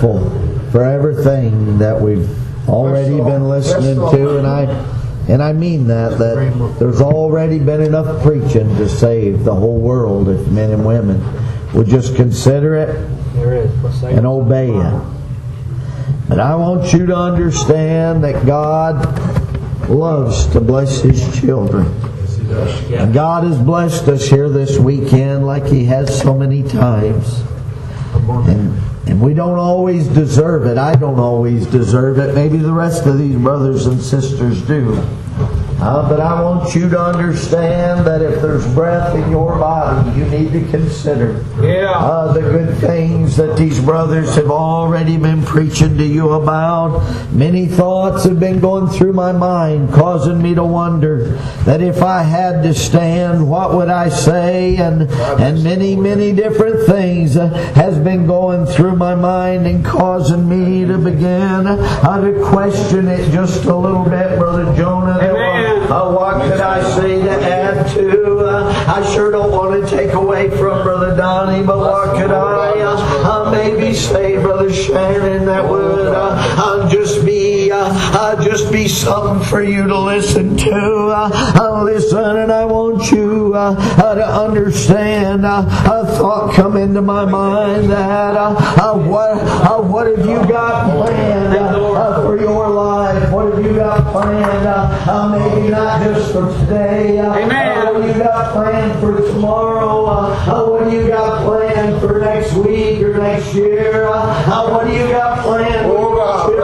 thankful for everything that we've already been listening to, and I mean that there's already been enough preaching to save the whole world if men and women would just consider it and obey it. But I want you to understand that God loves to bless His children. And God has blessed us here this weekend like He has so many times. And we don't always deserve it. I don't always deserve it. Maybe the rest of these brothers and sisters do. But I want you to understand that if there's breath in your body, you need to consider the good things that these brothers have already been preaching to you about. Many thoughts have been going through my mind, causing me to wonder that if I had to stand, what would I say? And many, many different things has been going through my mind and causing me to begin to question it just a little bit, Brother Jonah. What could I say to add to? I sure don't want to take away from Brother Donnie, but what could I maybe say, Brother Shannon, that would just be something for you to listen to. Listen, and I want you to understand. A thought come into my mind that what have you got planned for your life? What have you got planned? Maybe not just for today. Amen. What have you got planned for tomorrow? What have you got planned for next week or next year? What do you got planned for your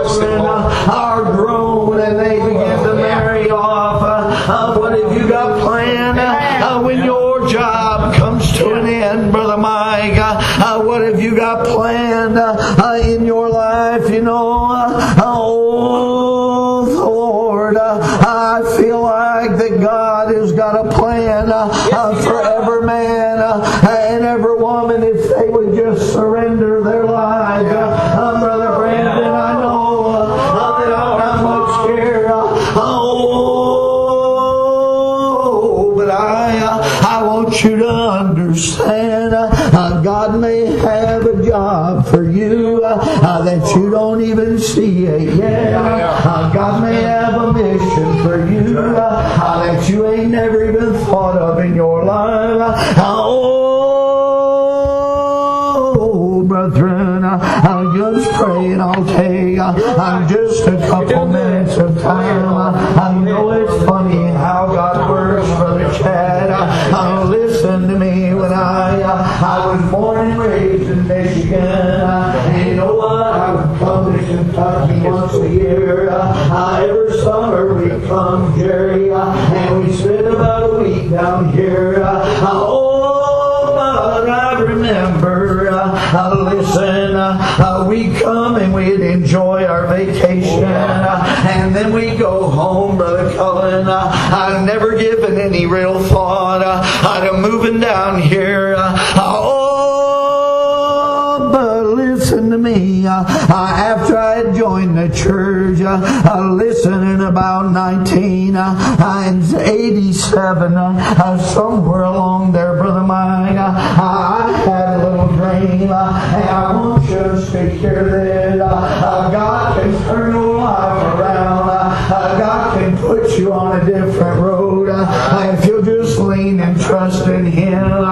children are grown and they begin to marry off? What have you got planned when your job comes to an end, Brother Mike? What have you got planned in your life? You know, oh Lord, I feel like that God has got a plan for every man and every woman if they would just surrender their lives. Brother Brandon, I know that I'm not much here. But I want you to understand God may have a job for you that you don't even see it yet. God may have a mission for you that you ain't never even thought of in your life. Oh, brethren, I'll just pray and I'll take just a couple minutes of time. I know it's funny how God works, Brother Chad. Listen to me. When I was born and raised in Michigan, and you know what? I would come to Kentucky once a year. Every summer we come, Jerry, and we spend about a week down here. But I remember, listen, we come and we'd enjoy our vacation, and then we go home, Brother Cullen. I've never given any real thought to moving down here. But listen to me. After I had joined the church, listen, in about 1987, somewhere along there, Brother Mike, I had a little dream, and I want you to hear that God can turn your life around. God can put you on a different road if you'll just lean and trust in Him.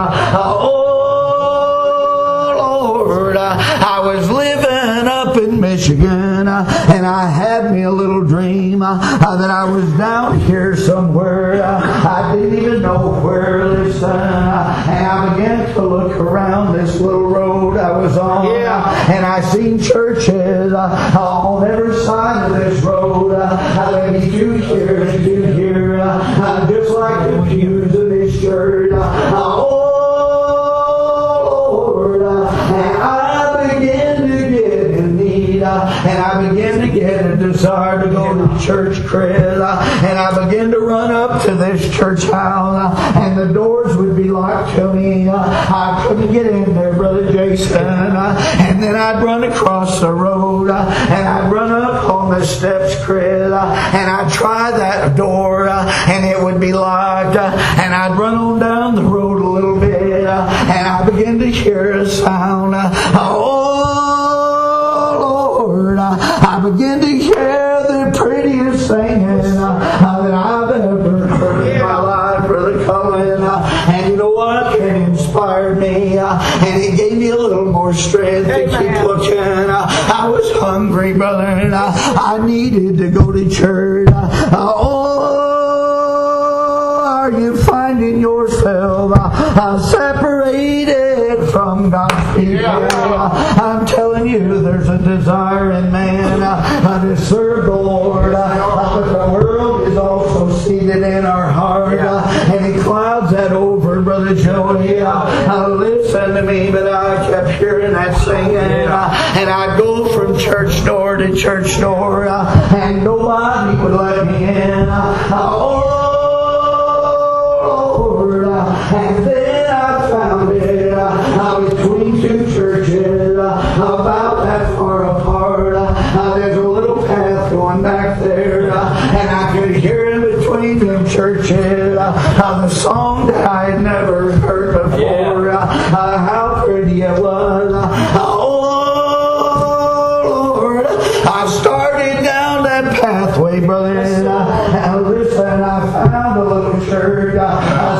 I was living up in Michigan, and I had me a little dream that I was down here somewhere. I didn't even know where. Listen, and I began to look around this little road I was on, and I seen churches on every side of this road. Maybe 2 here and 2 here, just like the pews of this church. And I began to get a desire to go to church, Chris. And I began to run up to this church house, and the doors would be locked to me. I couldn't get in there, Brother Jason. And then I'd run across the road, and I'd run up on the steps, Chris, and I'd try that door, and it would be locked. And I'd run on down the road a little bit, and I began to hear a sound. strength to keep looking. I was hungry, brother, and I needed to go to church. Are you finding yourself separated from God's people? I'm telling you, there's a desire in man to serve the Lord, but the world is also seated in our heart, and He clouds that over, Brother Joey. Listen to me, but I kept hearing that singing, and I'd go from church door to church door, and nobody would let me in. And then I found it between two churches about that far apart. There's a little path going back there, and I could hear in between them churches the song that I had never heard before. How pretty it was. Oh Lord, I started down that pathway, brother, and listen, I found a little church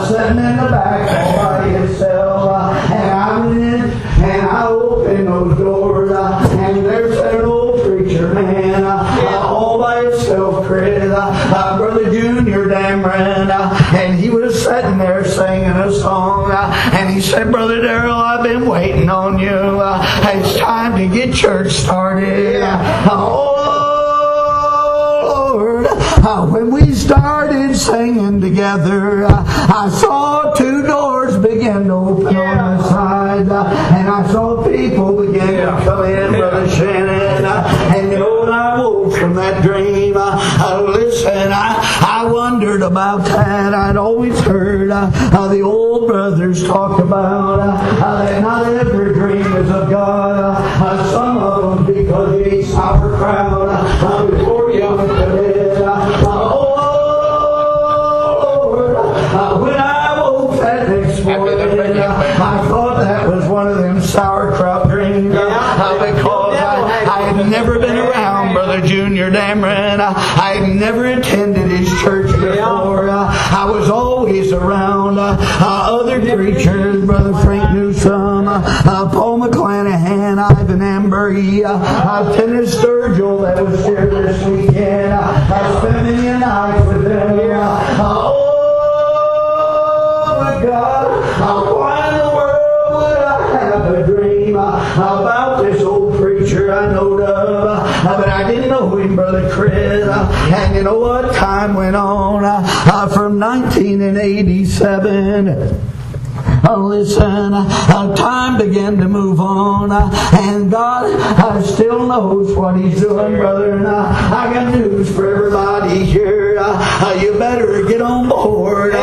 sitting in the back all by itself, and I went in and I opened those doors, and there's that old preacher man all by himself, Chris, Brother Junior Dameron, and he was sitting there singing a song, and he said, Brother Daryl, I've been waiting on you. It's time to get church started. When we started singing together, I saw two doors begin to open on the side, and I saw people begin to come in, Brother Shannon, and you know when I woke from that dream, listen, I wondered about that. I'd always heard how the old brothers talk about that not every dream is of God. Some of them because you eat sauerkraut before you went to bed. When I woke that next morning, I thought that was one of them sauerkraut dreams because I had never been around Brother Junior Dameron. I had never attended his church before. I was always around other preachers, Brother Frank Newsom, Paul McClanahan, Ivan Ambury, Tennis Sturgill that was here this weekend. I spent many a night with them. God, why in the world would I have a dream about this old preacher I knowed of? But I didn't know him, Brother Chris. And you know what? Time went on from 1987. Listen, time began to move on, and God still knows what He's doing, brother. And I got news for everybody here. You better get on board.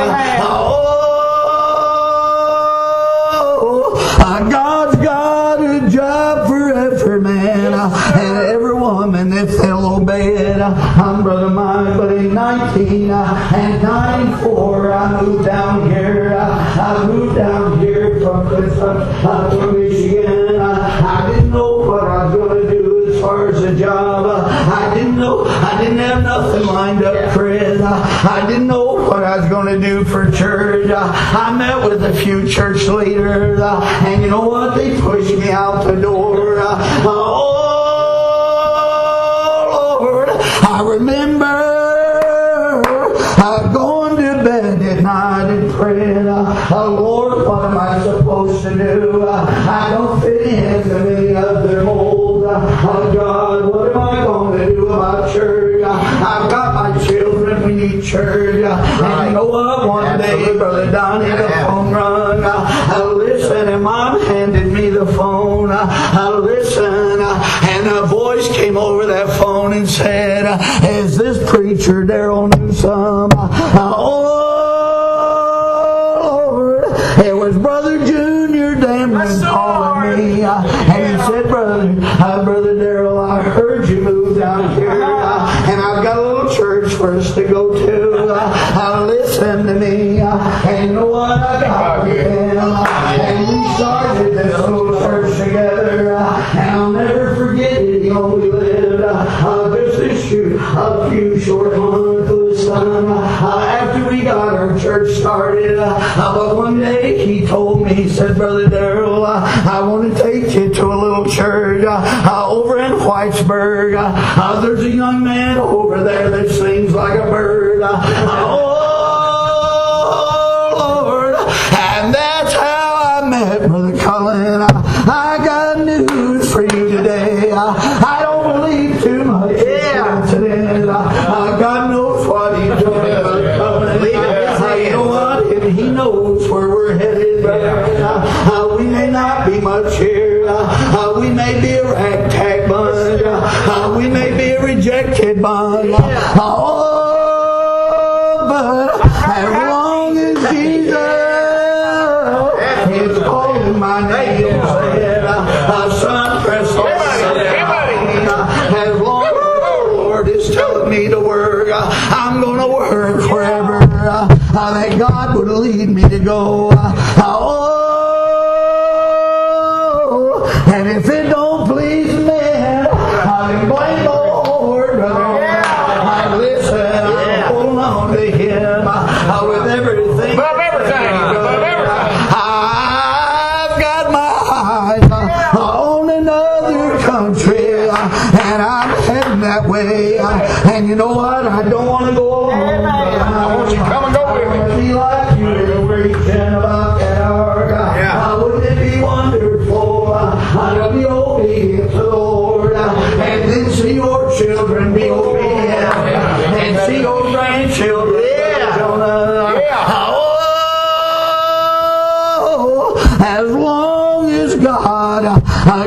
God's got a job for every man and every woman if they'll obey it. I'm Brother Mike, but in 1994 I moved down here. I moved down here from Michigan. I didn't know what I was going to do as far as a job. I didn't know. I didn't have nothing lined up, Chris. I didn't know what I was going to do for church. I met with a few church leaders, and you know what? They pushed me out the door. Oh, Lord, I remember going to bed at night and praying, Lord, what am I supposed to do? I don't fit into many of their molds. God, what am I going to do about church? I've got my children, we need church. And you know what? One day, Brother Donnie, the phone rung. Listen, and Mom handed me the phone. Listen, and a voice came over that phone and said, is this preacher DARYL Newsom? Oh, Lord, it was Brother Junior Dameron calling me. And he said, Brother DARYL, I heard you moved down here, and I've got a little church for us to go to. Listen to me, and you know what? I got with him, and we started this little church together, and I'll never forget it. He only lived just a few short months of the sun after we got our church started. But one day he told me, he said, Brother DARYL, will. I want to take you to a little church over in Whitesburg. There's a young man over there that sings like a bird. And that's how I met Brother Cullen. I got news for you today. I don't believe too much coincidence. God knows what He's doing, Brother Cullen. You know what? And He knows where we're headed, brother. We may not be much here. We may be a ragtag bunch. We may be a rejected bunch. But as long as Jesus is calling my name, said, son, press on. As long as the Lord is telling me to work, I'm going to work wherever that God would lead me to go. And if it don't please men, I can blame the Lord, brother. Listen, I'm holding on to Him with everything. Above everything. Above everything. I've got my eyes on another country, and I'm heading that way. And you know what? I don't want to go alone. I want you to come and go with me. I want to be like you, preaching about that hour. Wouldn't it be wonderful to be obedient to the Lord, and then see your children be obedient, and see your grandchildren? As long as God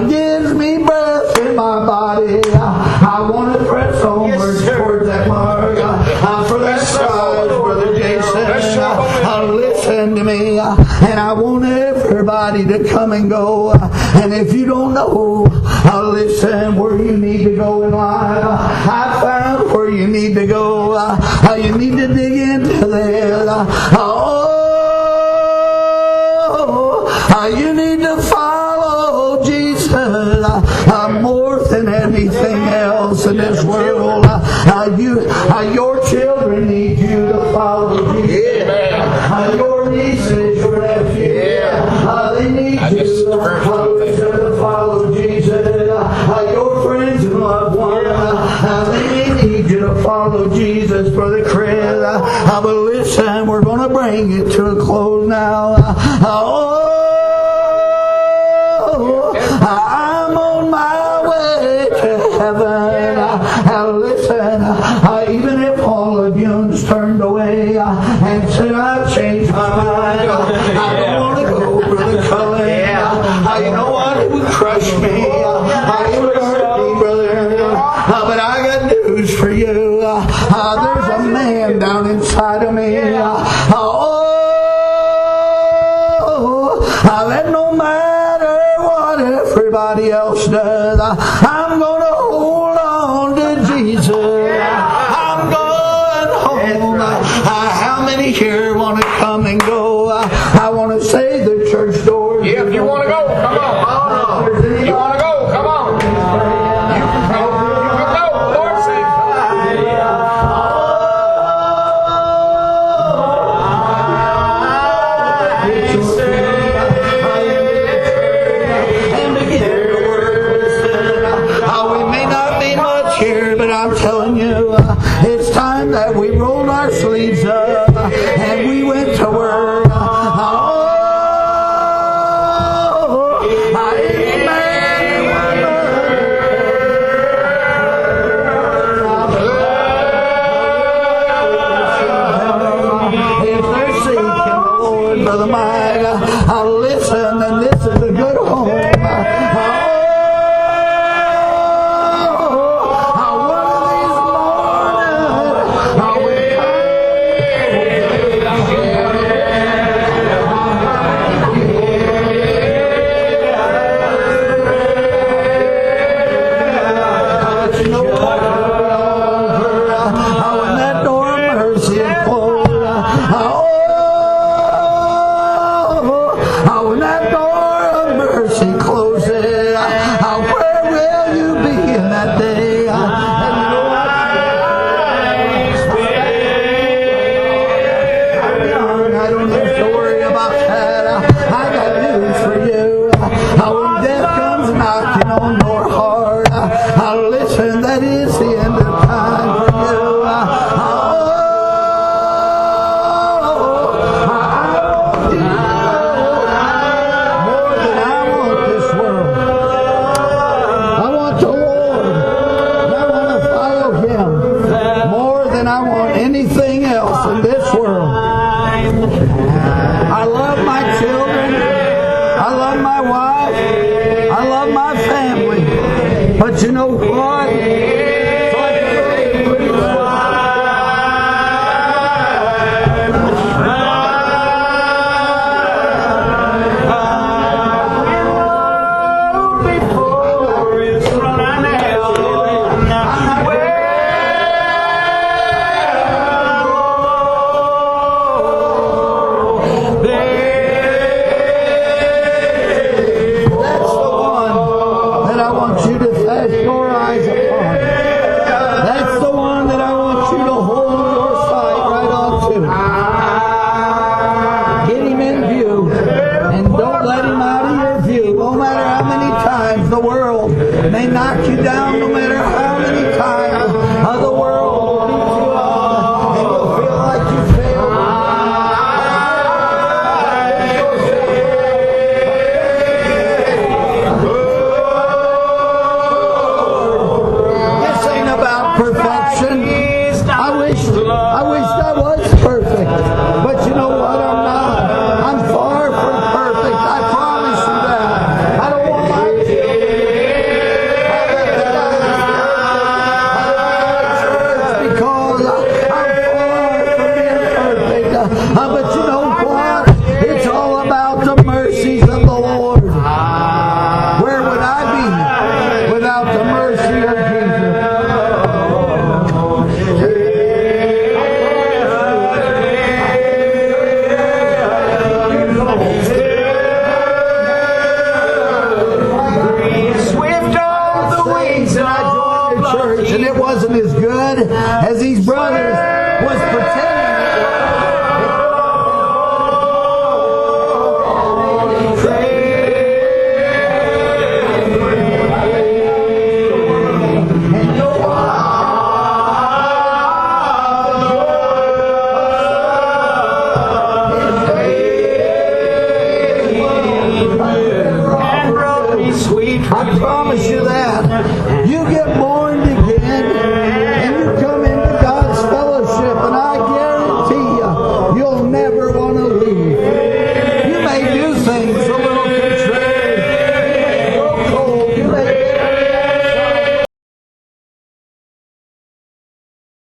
gives me breath in my body, I want to press onward towards that mark for that prize, Brother Jason. Listen to me, and I want everybody to come and go. And if you don't know, listen, where you need to go in life, I found where you need to go. You need to dig into that. You need to follow Jesus more than anything else in this world. Your children need you to follow Jesus. Your nieces, your nephews, they need you to follow Jesus. Your friends and loved ones, they need you to follow Jesus, Brother Chris. But listen, we're going to bring it to a close now. I'm on my way to heaven. Listen, even if all of you turned away and said, I've changed my mind, I don't want to go, Brother Cullen. You know what? It would crush me. It would hurt me, brother. But I got news for you. There's a man down inside of me. That no matter what everybody else does, I'm going to hold on to Jesus. I'm going home. How many here want to come and go? I want to say the church doors. If you want to go, come on. You want to go, come on. You can go. Lord says. But I'm telling you, it's time that we rolled our sleeves up and we went to work. knocking on your heart. Listen, that is the end of time for you. More than I want this world. I want the Lord. And I want to follow Him more than I want anything else in this world. I love my children. I love my wife. I love my family. But you know what? It's like a before it's running out. That's the one that I want you to fast your eyes upon. That's the one that I want you to hold your sight right on to. Get him in view and don't let him out of your view. No matter how many times the world may knock you down, no matter how many times the world will beat you up and you'll feel like you failed. This ain't about perfection. I wish I was perfect. But you know what? I'm not. I'm far from perfect. I promise you that. I don't want my church because I'm far from being perfect. But you know what? It's all about the mercies of the Lord. Where would I be without the mercy of Jesus? Swift on the wings, and I joined the church, and it wasn't as good as these brothers was pretending I promise you that. You get more